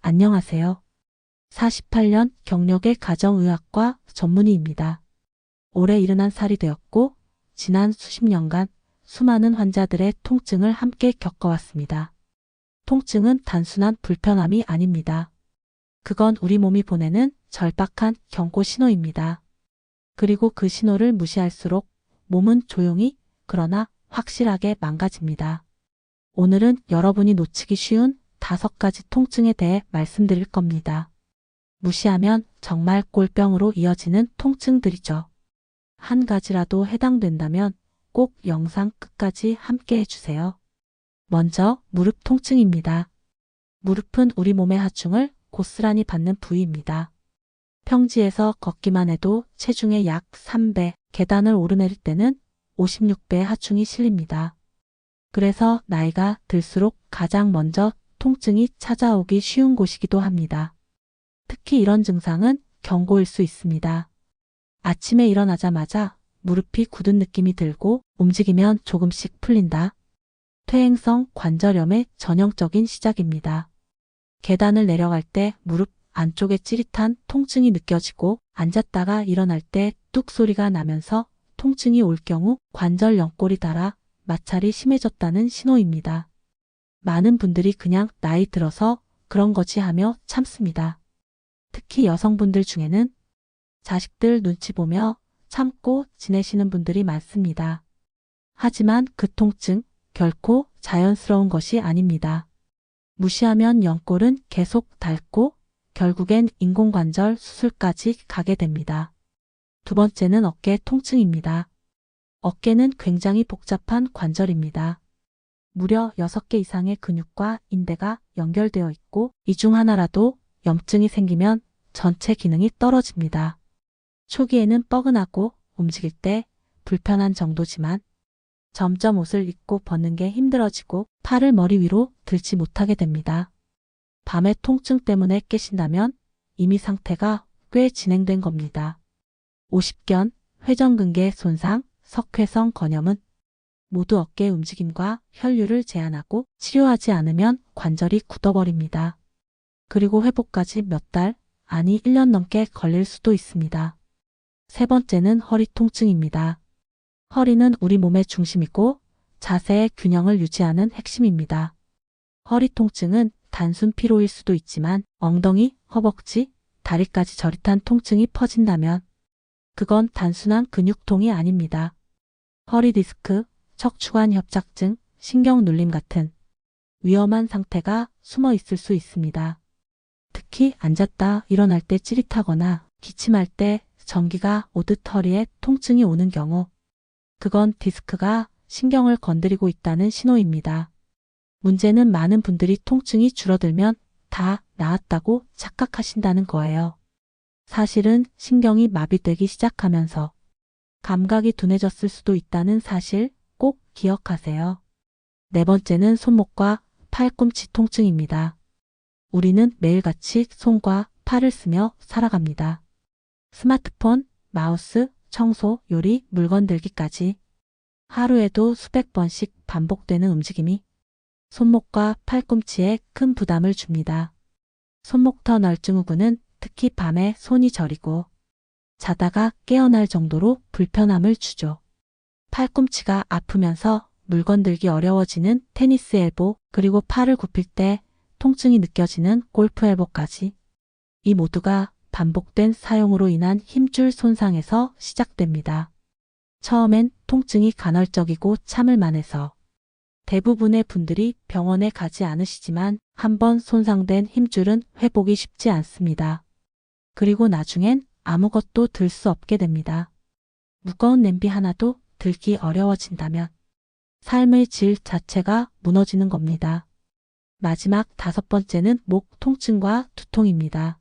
안녕하세요. 48년 경력의 가정의학과 전문의입니다. 올해 71살이 되었고 지난 수십 년간 수많은 환자들의 통증을 함께 겪어왔습니다. 통증은 단순한 불편함이 아닙니다. 그건 우리 몸이 보내는 절박한 경고 신호입니다. 그리고 그 신호를 무시할수록 몸은 조용히 그러나 확실하게 망가집니다. 오늘은 여러분이 놓치기 쉬운 5가지 통증에 대해 말씀드릴 겁니다. 무시하면 정말 꼴병으로 이어지는 통증들이죠. 한 가지라도 해당된다면 꼭 영상 끝까지 함께 해주세요. 먼저 무릎 통증입니다. 무릎은 우리 몸의 하중을 고스란히 받는 부위입니다. 평지에서 걷기만 해도 체중의 약 3배, 계단을 오르내릴 때는 56배의 하중이 실립니다. 그래서 나이가 들수록 가장 먼저 통증이 찾아오기 쉬운 곳이기도 합니다. 특히 이런 증상은 경고일 수 있습니다. 아침에 일어나자마자 무릎이 굳은 느낌이 들고 움직이면 조금씩 풀린다. 퇴행성 관절염의 전형적인 시작입니다. 계단을 내려갈 때 무릎 안쪽에 찌릿한 통증이 느껴지고 앉았다가 일어날 때 뚝 소리가 나면서 통증이 올 경우 관절 연골이 닳아 마찰이 심해졌다는 신호입니다. 많은 분들이 그냥 나이 들어서 그런 거지 하며 참습니다. 특히 여성분들 중에는 자식들 눈치 보며 참고 지내시는 분들이 많습니다. 하지만 그 통증 결코 자연스러운 것이 아닙니다. 무시하면 연골은 계속 닳고 결국엔 인공관절 수술까지 가게 됩니다. 두 번째는 어깨 통증입니다. 어깨는 굉장히 복잡한 관절입니다. 무려 6개 이상의 근육과 인대가 연결되어 있고 이 중 하나라도 염증이 생기면 전체 기능이 떨어집니다. 초기에는 뻐근하고 움직일 때 불편한 정도지만 점점 옷을 입고 벗는 게 힘들어지고 팔을 머리 위로 들지 못하게 됩니다. 밤에 통증 때문에 깨신다면 이미 상태가 꽤 진행된 겁니다. 오십견, 회전근개 손상, 석회성 건염은 모두 어깨 움직임과 혈류를 제한하고 치료하지 않으면 관절이 굳어버립니다. 그리고 회복까지 몇 달, 아니 1년 넘게 걸릴 수도 있습니다. 세 번째는 허리 통증입니다. 허리는 우리 몸의 중심이고 자세의 균형을 유지하는 핵심입니다. 허리 통증은 단순 피로일 수도 있지만 엉덩이, 허벅지, 다리까지 저릿한 통증이 퍼진다면 그건 단순한 근육통이 아닙니다. 허리 디스크, 척추관 협착증, 신경 눌림 같은 위험한 상태가 숨어 있을 수 있습니다. 특히 앉았다 일어날 때 찌릿하거나 기침할 때 전기가 오듯 허리에 통증이 오는 경우 그건 디스크가 신경을 건드리고 있다는 신호입니다. 문제는 많은 분들이 통증이 줄어들면 다 나았다고 착각하신다는 거예요. 사실은 신경이 마비되기 시작하면서 감각이 둔해졌을 수도 있다는 사실 꼭 기억하세요. 네 번째는 손목과 팔꿈치 통증입니다. 우리는 매일같이 손과 팔을 쓰며 살아갑니다. 스마트폰, 마우스, 청소, 요리, 물건 들기까지 하루에도 수백 번씩 반복되는 움직임이 손목과 팔꿈치에 큰 부담을 줍니다. 손목터 널증후군은 특히 밤에 손이 저리고 자다가 깨어날 정도로 불편함을 주죠. 팔꿈치가 아프면서 물건 들기 어려워지는 테니스 엘보, 그리고 팔을 굽힐 때 통증이 느껴지는 골프 엘보까지 이 모두가 반복된 사용으로 인한 힘줄 손상에서 시작됩니다. 처음엔 통증이 간헐적이고 참을 만해서 대부분의 분들이 병원에 가지 않으시지만 한번 손상된 힘줄은 회복이 쉽지 않습니다. 그리고 나중엔 아무것도 들 수 없게 됩니다. 무거운 냄비 하나도 들기 어려워진다면 삶의 질 자체가 무너지는 겁니다. 마지막 5번째는 목 통증과 두통입니다.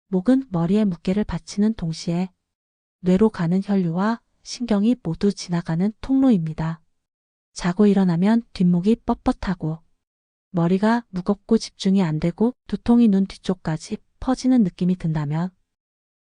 목은 머리에 무게를 받치는 동시에 뇌로 가는 혈류와 신경이 모두 지나가는 통로입니다. 자고 일어나면 뒷목이 뻣뻣하고 머리가 무겁고 집중이 안 되고 두통이 눈 뒤쪽까지 퍼지는 느낌이 든다면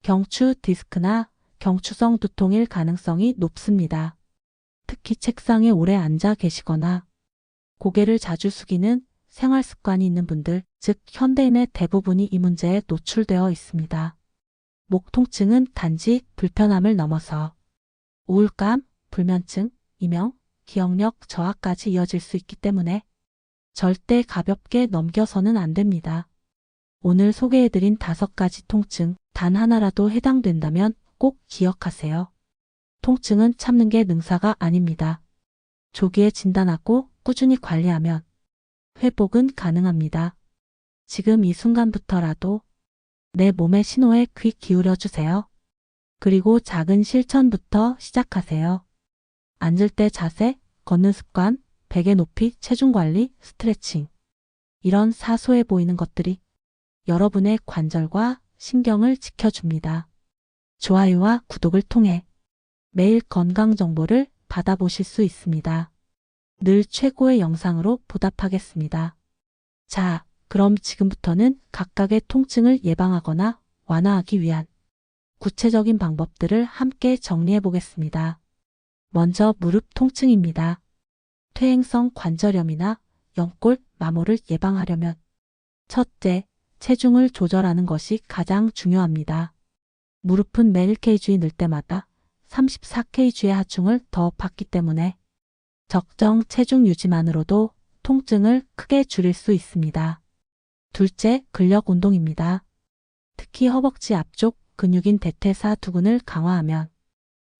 경추 디스크나 경추성 두통일 가능성이 높습니다. 특히 책상에 오래 앉아 계시거나 고개를 자주 숙이는 생활 습관이 있는 분들, 즉 현대인의 대부분이 이 문제에 노출되어 있습니다. 목 통증은 단지 불편함을 넘어서 우울감, 불면증, 이명, 기억력 저하까지 이어질 수 있기 때문에 절대 가볍게 넘겨서는 안 됩니다. 오늘 소개해드린 5가지 통증 단 하나라도 해당된다면 꼭 기억하세요. 통증은 참는 게 능사가 아닙니다. 조기에 진단하고 꾸준히 관리하면 회복은 가능합니다. 지금 이 순간부터라도 내 몸의 신호에 귀 기울여 주세요. 그리고 작은 실천부터 시작하세요. 앉을 때 자세, 걷는 습관, 베개 높이, 체중 관리, 스트레칭. 이런 사소해 보이는 것들이 여러분의 관절과 신경을 지켜줍니다. 좋아요와 구독을 통해 매일 건강 정보를 받아보실 수 있습니다. 늘 최고의 영상으로 보답하겠습니다. 자, 그럼 지금부터는 각각의 통증을 예방하거나 완화하기 위한 구체적인 방법들을 함께 정리해 보겠습니다. 먼저 무릎 통증입니다. 퇴행성 관절염이나 연골 마모를 예방하려면 첫째, 체중을 조절하는 것이 가장 중요합니다. 무릎은 매일 kg이 늘 때마다 34kg의 하중을 더 받기 때문에 적정 체중 유지만으로도 통증을 크게 줄일 수 있습니다. 둘째, 근력 운동입니다. 특히 허벅지 앞쪽 근육인 대퇴사 두근을 강화하면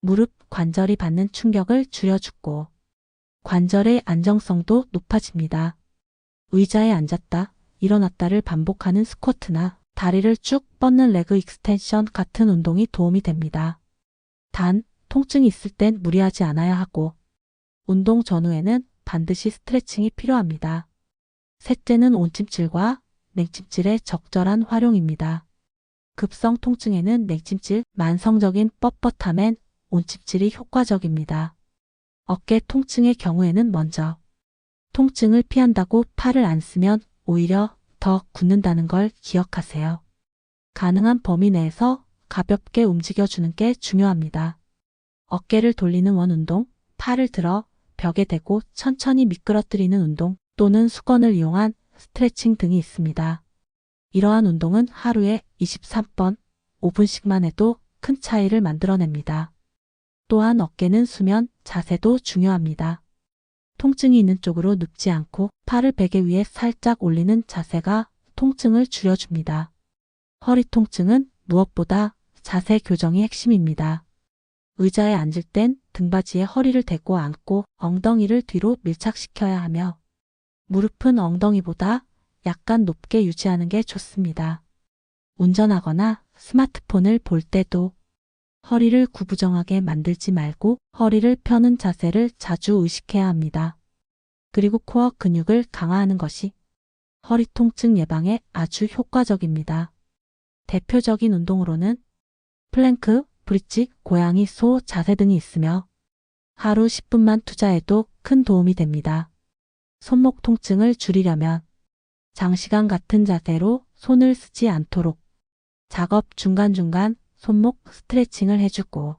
무릎 관절이 받는 충격을 줄여주고 관절의 안정성도 높아집니다. 의자에 앉았다, 일어났다를 반복하는 스쿼트나 다리를 쭉 뻗는 레그 익스텐션 같은 운동이 도움이 됩니다. 단, 통증이 있을 땐 무리하지 않아야 하고 운동 전후에는 반드시 스트레칭이 필요합니다. 셋째는 온찜질과 냉찜질의 적절한 활용입니다. 급성 통증에는 냉찜질, 만성적인 뻣뻣함엔 온찜질이 효과적입니다. 어깨 통증의 경우에는 먼저 통증을 피한다고 팔을 안 쓰면 오히려 더 굳는다는 걸 기억하세요. 가능한 범위 내에서 가볍게 움직여주는 게 중요합니다. 어깨를 돌리는 원 운동, 팔을 들어 벽에 대고 천천히 미끄러뜨리는 운동 또는 수건을 이용한 스트레칭 등이 있습니다. 이러한 운동은 하루에 23번, 5분씩만 해도 큰 차이를 만들어냅니다. 또한 어깨는 수면, 자세도 중요합니다. 통증이 있는 쪽으로 눕지 않고 팔을 베개 위에 살짝 올리는 자세가 통증을 줄여줍니다. 허리 통증은 무엇보다 자세 교정이 핵심입니다. 의자에 앉을 땐 등받이에 허리를 대고 앉고 엉덩이를 뒤로 밀착시켜야 하며 무릎은 엉덩이보다 약간 높게 유지하는 게 좋습니다. 운전하거나 스마트폰을 볼 때도 허리를 구부정하게 만들지 말고 허리를 펴는 자세를 자주 의식해야 합니다. 그리고 코어 근육을 강화하는 것이 허리 통증 예방에 아주 효과적입니다. 대표적인 운동으로는 플랭크, 브릿지, 고양이 소 자세 등이 있으며 하루 10분만 투자해도 큰 도움이 됩니다. 손목 통증을 줄이려면 장시간 같은 자세로 손을 쓰지 않도록 작업 중간중간 손목 스트레칭을 해주고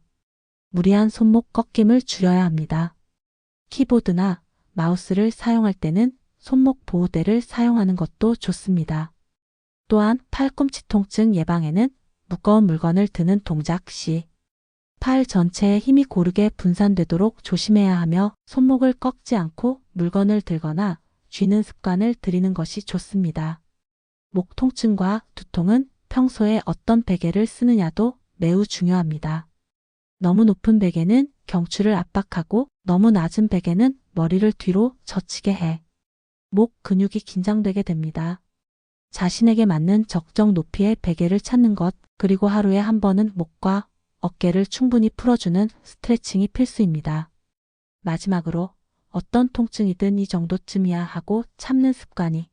무리한 손목 꺾임을 줄여야 합니다. 키보드나 마우스를 사용할 때는 손목 보호대를 사용하는 것도 좋습니다. 또한 팔꿈치 통증 예방에는 무거운 물건을 드는 동작 시 팔 전체에 힘이 고르게 분산되도록 조심해야 하며 손목을 꺾지 않고 물건을 들거나 쥐는 습관을 들이는 것이 좋습니다. 목 통증과 두통은 평소에 어떤 베개를 쓰느냐도 매우 중요합니다. 너무 높은 베개는 경추를 압박하고 너무 낮은 베개는 머리를 뒤로 젖히게 해 목 근육이 긴장되게 됩니다. 자신에게 맞는 적정 높이의 베개를 찾는 것, 그리고 하루에 한 번은 목과 어깨를 충분히 풀어주는 스트레칭이 필수입니다. 마지막으로 어떤 통증이든 이 정도쯤이야 하고 참는 습관이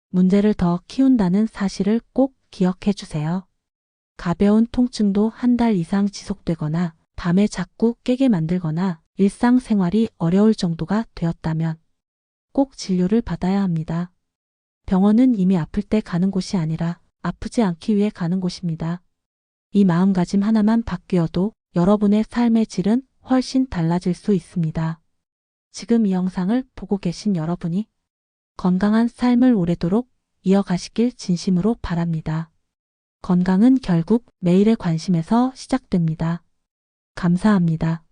문제를 더 키운다는 사실을 꼭 기억해 주세요. 가벼운 통증도 한 달 이상 지속되거나 밤에 자꾸 깨게 만들거나 일상생활이 어려울 정도가 되었다면 꼭 진료를 받아야 합니다. 병원은 이미 아플 때 가는 곳이 아니라 아프지 않기 위해 가는 곳입니다. 이 마음가짐 하나만 바뀌어도 여러분의 삶의 질은 훨씬 달라질 수 있습니다. 지금 이 영상을 보고 계신 여러분이 건강한 삶을 오래도록 이어가시길 진심으로 바랍니다. 건강은 결국 매일의 관심에서 시작됩니다. 감사합니다.